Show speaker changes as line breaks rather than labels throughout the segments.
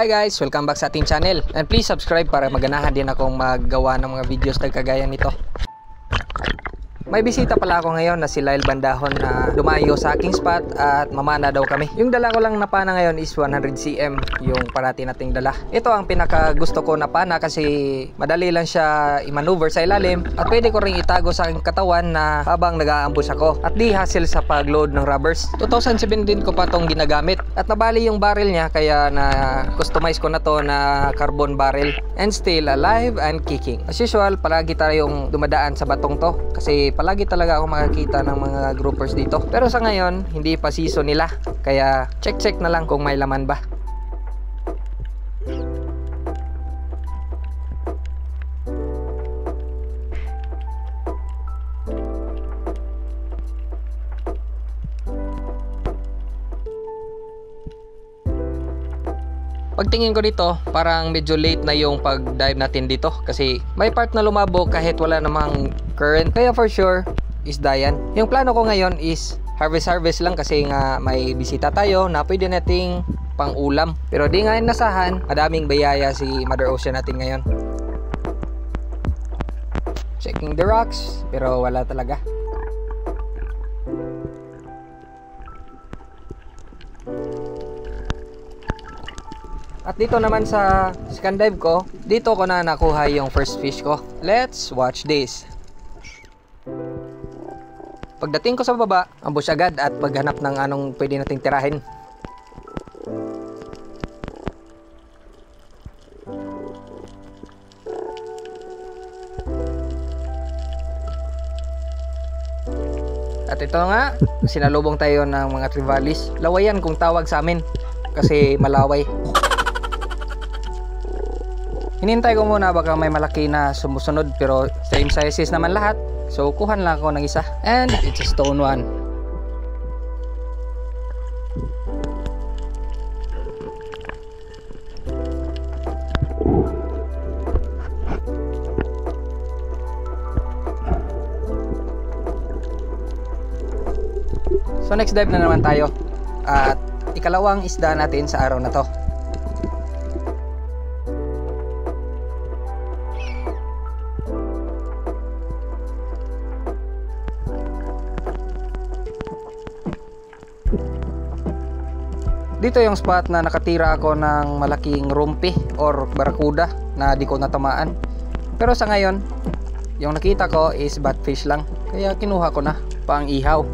Hi guys! Welcome back sa ating channel. And please subscribe para maganahan din akong maggawa ng mga videos na kagaya nito. May bisita pala ako ngayon na si Lyle Bandahon na dumayo sa aking spot at mamana daw kami. Yung dala ko lang na pana ngayon is 100cm, yung parati nating dala. Ito ang pinaka gusto ko na pana kasi madali lang siya i-maneuver sa ilalim at pwede ko ring itago sa aking katawan na habang nag-aambush ako at di hassle sa pag-load ng rubbers. 2017 ko pa tong ginagamit at nabali yung barrel niya kaya na customize ko na to na carbon barrel and still alive and kicking. As usual, palagi tayong dumadaan sa batong to kasi palagi talaga ako makakita ng mga groupers dito. Pero sa ngayon, hindi pa season nila. Kaya check na lang kung may laman ba. Pagtingin ko dito, parang medyo late na yung pag-dive natin dito kasi may part na lumabo kahit wala namang current. Kaya for sure, isda yan. Yung plano ko ngayon is harvest lang kasi nga may bisita tayo na pwede nating pang ulam. Pero di nga inasahan, madaming bayaya si Mother Ocean natin ngayon. Checking the rocks, pero wala talaga. At dito naman sa second dive ko, dito ko na nakuha yung first fish ko. Let's watch this. Pagdating ko sa baba, ambush agad at maghanap ng anong pwede nating tirahin. At ito nga, sinalubong tayo ng mga trivalis. Lawayan kung tawag sa amin kasi malaway. Hinintay ko muna baka may malaki na sumusunod pero same sizes naman lahat. So kuhan lang ako ng isa. And it's a stone one. So next dive na naman tayo. At ikalawang isda natin sa araw na to. Dito yung spot na nakatira ako ng malaking rumpi or barakuda na di ko natamaan. Pero sa ngayon, yung nakita ko is batfish lang. Kaya kinuha ko na pang ihaw.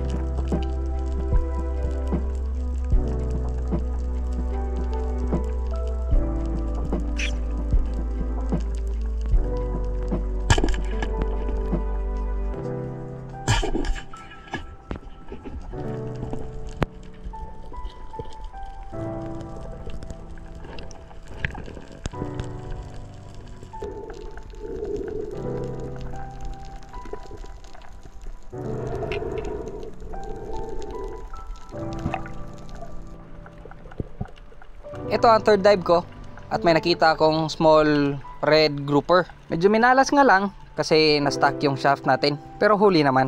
Ito ang third dive ko at may nakita akong small red grouper. Medyo minalas nga lang kasi na-stuck yung shaft natin pero huli naman.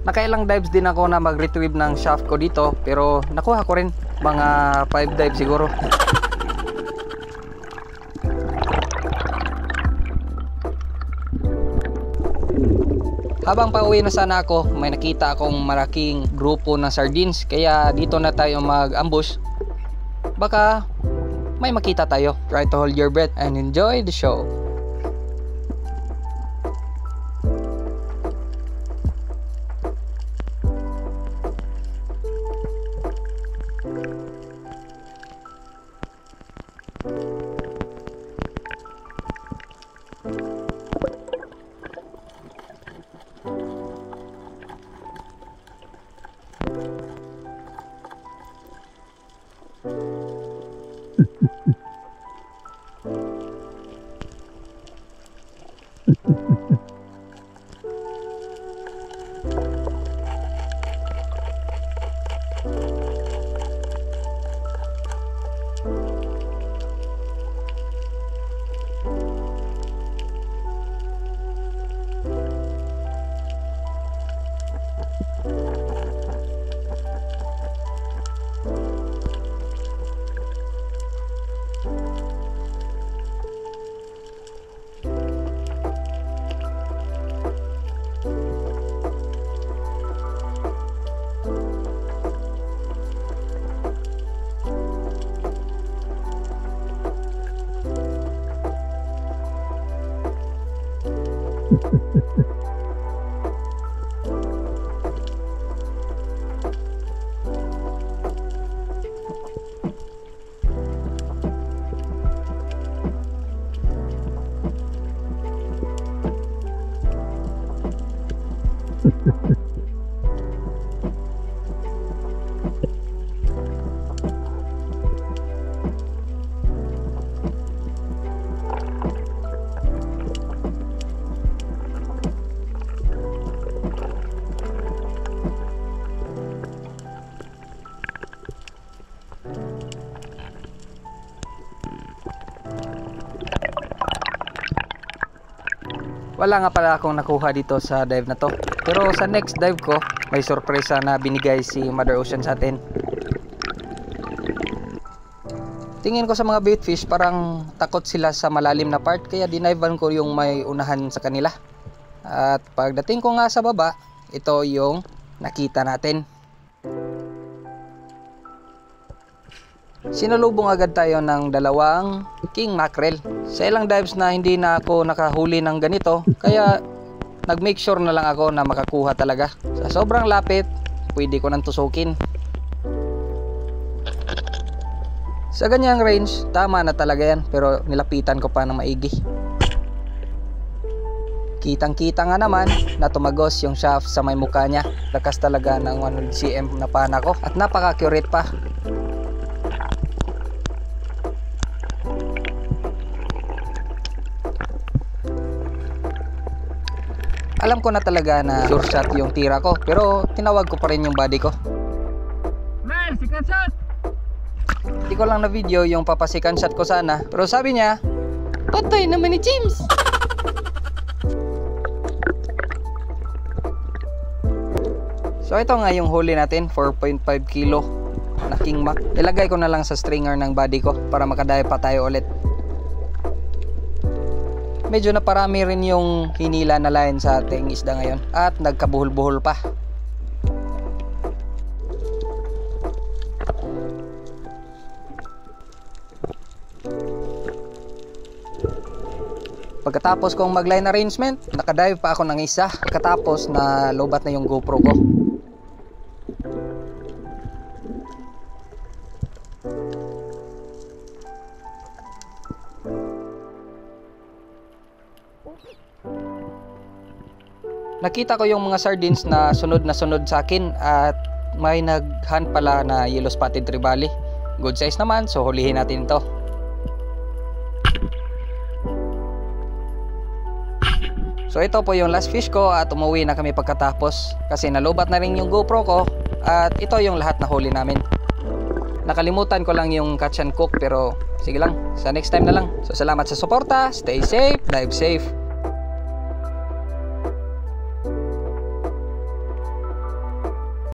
Nakailang dives din ako na mag-retrieve ng shaft ko dito pero nakuha ko rin mga 5 dives siguro. Habang pauwi na sana ako, may nakita akong malaking grupo ng sardines kaya dito na tayo mag-ambush. Baka may makita tayo. Try to hold your breath and enjoy the show. Wala nga pala akong nakuha dito sa dive na to. Pero sa next dive ko, may sorpresa na binigay si Mother Ocean sa atin. Tingin ko sa mga baitfish, parang takot sila sa malalim na part, kaya dinivean ko yung may unahan sa kanila. At pagdating ko nga sa baba, ito yung nakita natin. Sinalubong agad tayo ng dalawang king mackerel. Sa ilang dives na hindi na ako nakahuli ng ganito, kaya nag-make sure na lang ako na makakuha talaga. Sa sobrang lapit, pwede ko nang tusukin. Sa ganyang range, tama na talaga yan, pero nilapitan ko pa ng maigi. Kitang kita nga naman na tumagos yung shaft sa may mukha niya. Lakas talaga ng 100 cm na pana ko at napaka-accurate pa. Alam ko na talaga na sure shot yung tira ko, pero tinawag ko pa rin yung body ko.
Man, second shot!
Hindi ko lang na video yung papasikan shot ko sana, pero sabi niya, patay naman ni James! So ito nga yung huli natin, 4.5 kilo na king mac. Ilagay ko na lang sa stringer ng body ko para makadaya pa tayo ulit. Medyo naparami rin yung hinila na line sa ating isda ngayon at nagkabuhol-buhol pa. Pagkatapos kong mag-line arrangement, nakadive pa ako ng isa pagkatapos na lobat na yung GoPro ko. Nakita ko yung mga sardines na sunod sa akin at may nag-hunt pala na yellow spotted trevally. Good size naman, so hulihin natin ito. So ito po yung last fish ko at umuwi na kami pagkatapos kasi nalubat na rin yung GoPro ko at ito yung lahat na huli namin. Nakalimutan ko lang yung catch and cook pero sige lang, sa next time na lang. So salamat sa suporta, stay safe, dive safe.